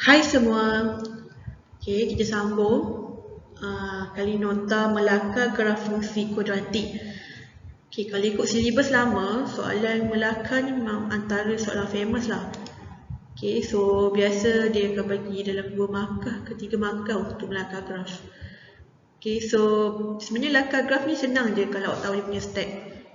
Hai semua. Okey, kita sambung. Kali nota Melaka graf fungsi kuadratik. Okey, kalau ikut silibus lama, soalan Melaka ni memang antara soalan famous lah. Okey, so biasa dia akan bagi dalam 2 markah ke 3 markah untuk Melaka graf. Okey, so sebenarnya Melaka graf ni senang je kalau awak tahu dia punya step.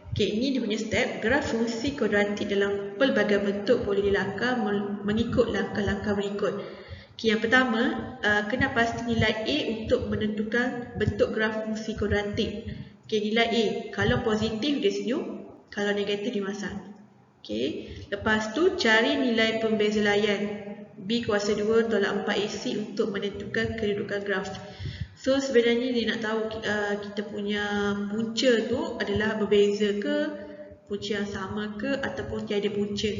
Okey, ini dia punya step. Graf fungsi kuadratik dalam pelbagai bentuk boleh dilakar mengikut langkah-langkah berikut. Okay, yang pertama, kena pasti nilai A untuk menentukan bentuk graf fungsi kuadratik. Okay, nilai A, kalau positif dia senyum, kalau negatif dia masam. Okay, lepas tu cari nilai pembeza layan B kuasa 2 tolak 4 AC untuk menentukan kedudukan graf. So sebenarnya dia nak tahu kita punya punca tu adalah berbeza ke, punca yang sama ke, ataupun tiada punca.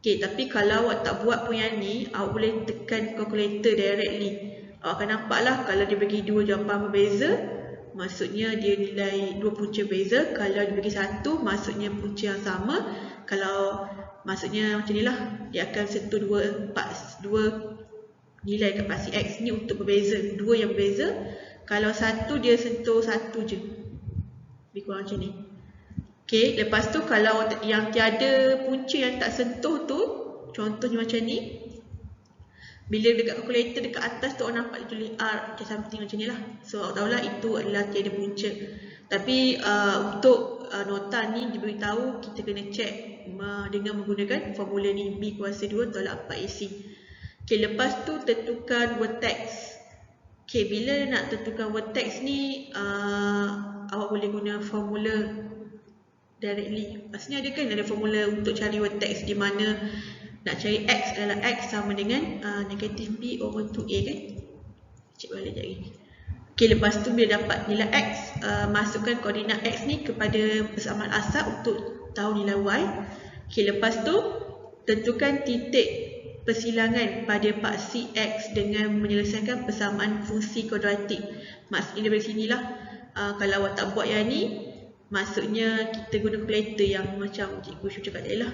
Okay, tapi kalau awak tak buat pun yang ni, awak boleh tekan calculator directly. Awak akan nampak lah kalau dia bagi 2 jawapan berbeza, maksudnya dia nilai 2 punca berbeza. Kalau dia bagi 1, maksudnya punca yang sama. Kalau maksudnya macam ni lah, dia akan sentuh 2 nilai kat pasti X ni untuk berbeza, 2 yang berbeza. Kalau 1 dia sentuh 1 je, lebih kurang macam ni. Okay, lepas tu kalau yang tiada punca yang tak sentuh tu, contohnya macam ni, bila dekat calculator dekat atas tu awak nampak dia tulis R macam something macam ni lah. So awak tahulah itu adalah tiada punca. Tapi untuk nota ni diberitahu kita kena check dengan menggunakan formula ni, B kuasa 2 tolak 4AC. Okay, lepas tu tentukan vertex. Okay, bila nak tentukan vertex ni, awak boleh guna formula directly. Maksudnya dia kan ada formula untuk cari vertex di mana nak cari X adalah X sama dengan negatif B over 2A kan. Cek balik sekejap lagi. Okay, lepas tu bila dapat nilai X, masukkan koordinat X ni kepada persamaan asal untuk tahu nilai Y. Okay, lepas tu tentukan titik persilangan pada paksi X dengan menyelesaikan persamaan fungsi kuadratik. Maksudnya dari sinilah, kalau awak tak buat yang ni, maksudnya kita guna calculator yang macam cikgu Syu cakap tadi lah.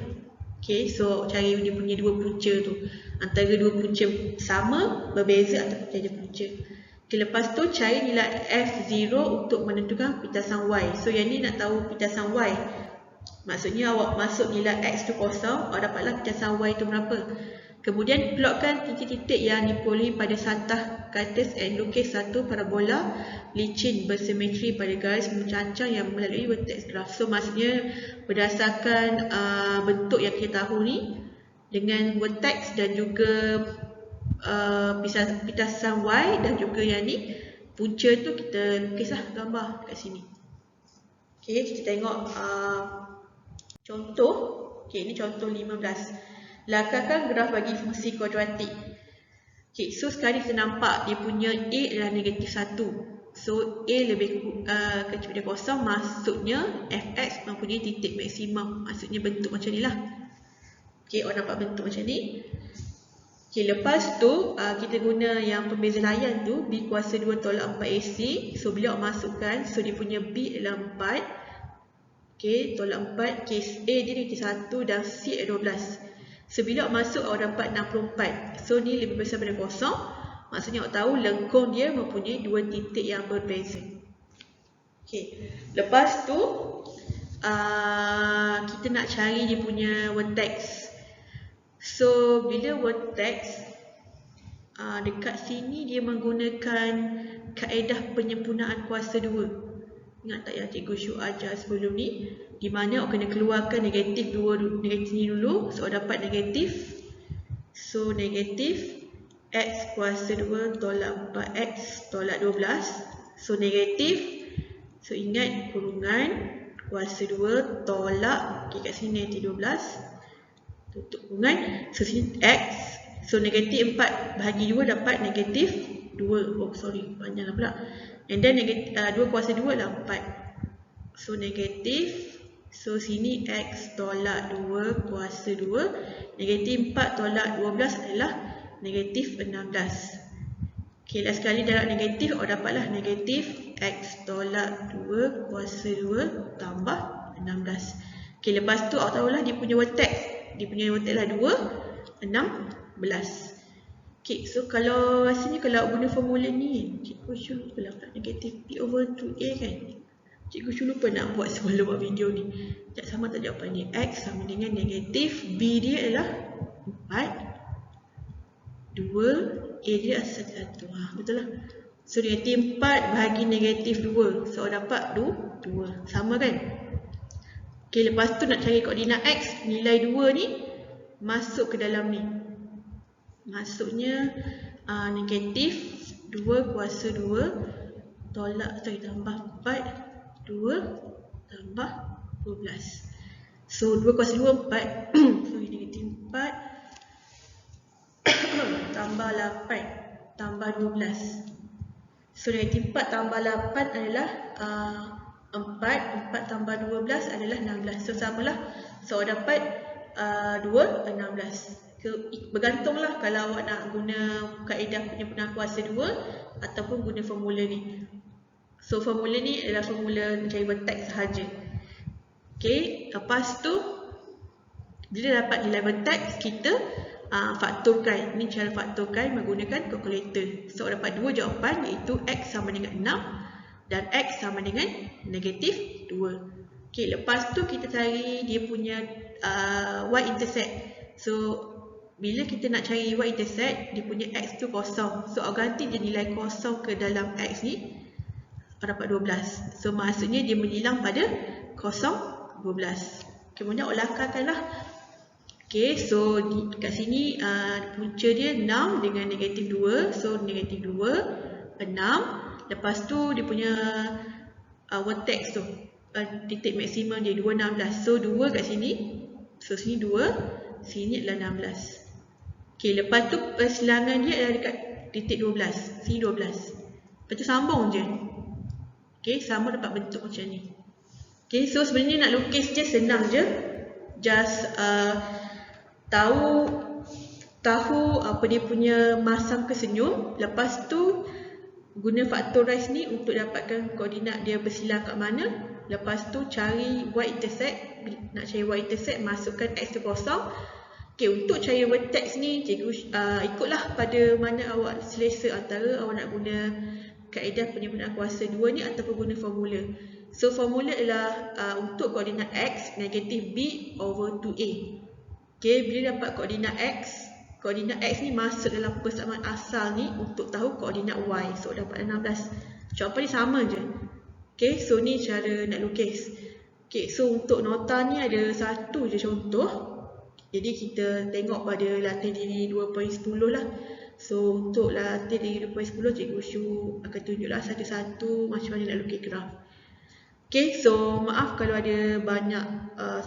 Okay, so cari dia punya 2 punca tu, antara 2 punca sama, berbeza atau tiada punca. Okay, lepas tu cari nilai F0 untuk menentukan pitasan Y. So yang ni nak tahu pitasan Y, maksudnya awak masuk nilai X tu kosong, awak dapatlah pitasan Y tu berapa. Kemudian plotkan titik-titik yang diperolehi pada santah ke atas dan lukis satu parabola licin bersimetri pada garis mencancang yang melalui vertex graf. So maksudnya berdasarkan bentuk yang kita tahu ni dengan vertex dan juga pitasan Y dan juga yang ni punca tu kita lukislah gambar kat sini. Okay, kita tengok contoh. Okay, ini contoh 15. Lakarkan graf bagi fungsi kuadratik. Okay, so sekarang kita nampak dia punya A adalah negatif 1. So A lebih kecil dari kosong, maksudnya Fx mempunyai titik maksimum. Maksudnya bentuk macam ni lah. Okay, awak nampak bentuk macam ni. Okay, lepas tu kita guna yang pembeza layan tu, B kuasa 2 tolak 4AC. So bila awak masukkan, so dia punya B adalah 4. Okay, tolak 4. Case A dia negatif 1 dan C adalah 12. So bila awak masuk, awak dapat 64. So ni lebih besar daripada kosong. Maksudnya awak tahu lengkung dia mempunyai 2 titik yang berbeza. Okay, lepas tu kita nak cari dia punya vertex. So bila vertex, dekat sini dia menggunakan kaedah penyempurnaan kuasa 2. Ingat tak yang cikgu Syu ajar sebelum ni, di mana awak kena keluarkan negatif ni dulu. So awak dapat negatif. So negatif X kuasa 2 tolak 4X tolak 12. So negatif. So ingat kurungan kuasa 2 tolak, okay, kat sini negatif 12, tutup kurungan. So sini X. So negatif 4 bahagi 2 dapat negatif 2. Oh sorry, panjang lah pula. And then negatif 2 kuasa 2 adalah 4. So negatif. So sini X tolak 2 kuasa 2. Negatif 4 tolak 12 adalah negatif 16. Okay, last sekali darab negatif, awak dapatlah negatif X tolak 2 kuasa 2 tambah 16. Okay, lepas tu awak tahulah dia punya vertex. Dia punya vertex lah 2, 16. Okay, so kalau rasanya kalau guna formula ni, cikgu Syu lupa lah negatif P over 2A kan. Cikgu Syu lupa nak buat sebelum buat video ni. Tak sama tak jawapan ni. X sama dengan negatif B dia adalah 4, 2, A dia adalah 1. Betul lah. So negatif 4 bahagi negatif 2. So dapat 2. Sama kan? Okay, lepas tu nak cari koordinat X, nilai 2 ni masuk ke dalam ni. Masuknya negatif 2 kuasa 2 tolak tambah 4, 2 tambah 12. So 2 kuasa 2 4. So negatif 4 tambah 8 tambah 12. So negatif 4 tambah 8 adalah 4 tambah 12 adalah 16. So samalah. So dapat 2, 16. Bergantunglah kalau awak nak guna kaedah penyempurnaan kuasa 2 ataupun guna formula ni. So formula ni adalah formula mencari vertex sahaja. Okay, lepas tu bila dapat nilai vertex, kita faktorkan. Ini cara faktorkan menggunakan kalkulator. So dapat 2 jawapan, iaitu X sama dengan 6 dan X sama dengan negatif 2. Okay, lepas tu kita cari dia punya y-intercept. So bila kita nak cari y-intercept, dia punya X tu kosong. So awak ganti je nilai kosong ke dalam X ni, dapat 12. So maksudnya dia menyilang pada kosong 12. Kemudian awak lakarkanlah. Okay, so kat sini punca dia 6 dengan negatif 2. So negatif 2, 6. Lepas tu dia punya vertex tu, titik maksimum dia 2, 16. So 2 kat sini. So sini 2, sini adalah 16. Okay, lepas tu persilangan dia adalah dekat titik 12. Sini 12. Lepas tu sambung je. Okay, sama dapat bentuk macam ni. Okay, so sebenarnya nak lukis je senang je. Just tahu apa dia punya masam ke senyum. Lepas tu guna faktorize ni untuk dapatkan koordinat dia bersilang kat mana. Lepas tu cari y-intercept. Nak cari y-intercept, masukkan X tu kosong. Okay, untuk cari vertex ni, cikgu ikutlah pada mana awak selesa, antara awak nak guna kaedah penyempurnaan kuasa 2 ni ataupun guna formula. So formula adalah untuk koordinat X, negatif B over 2A. Okay, bila dapat koordinat X ni masuk dalam persamaan asal ni untuk tahu koordinat Y. So dapat 16. Jawapan ni sama je. Okay, so ni cara nak lukis. Okay, so untuk nota ni ada satu je contoh. Jadi kita tengok pada latih diri 2.10 lah. So untuk latih diri 2.10, cikgu Syu akan tunjuklah satu-satu macam mana nak lukis graf. Okay, so maaf kalau ada banyak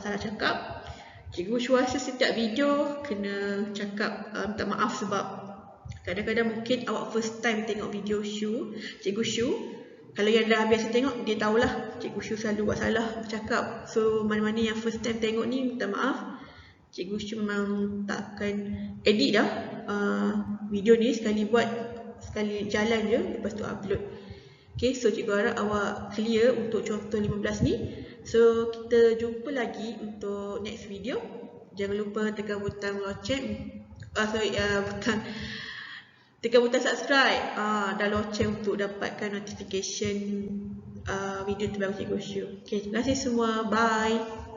salah cakap. Cikgu Syu rasa setiap video kena cakap minta maaf sebab kadang-kadang mungkin awak first time tengok video cikgu Syu. Kalau yang dah biasa tengok, dia tahulah cikgu Syu selalu buat salah bercakap. So mana-mana yang first time tengok ni minta maaf. Cikgu Syu memang takkan edit dah video ni, sekali jalan je, lepas tu upload. Okay, so cikgu harap awak clear untuk contoh 15 ni. So kita jumpa lagi untuk next video. Jangan lupa tekan butang loceng, tekan butang subscribe dan loceng untuk dapatkan notification video terbaru cikgu Syu. Okay, terima kasih semua, bye.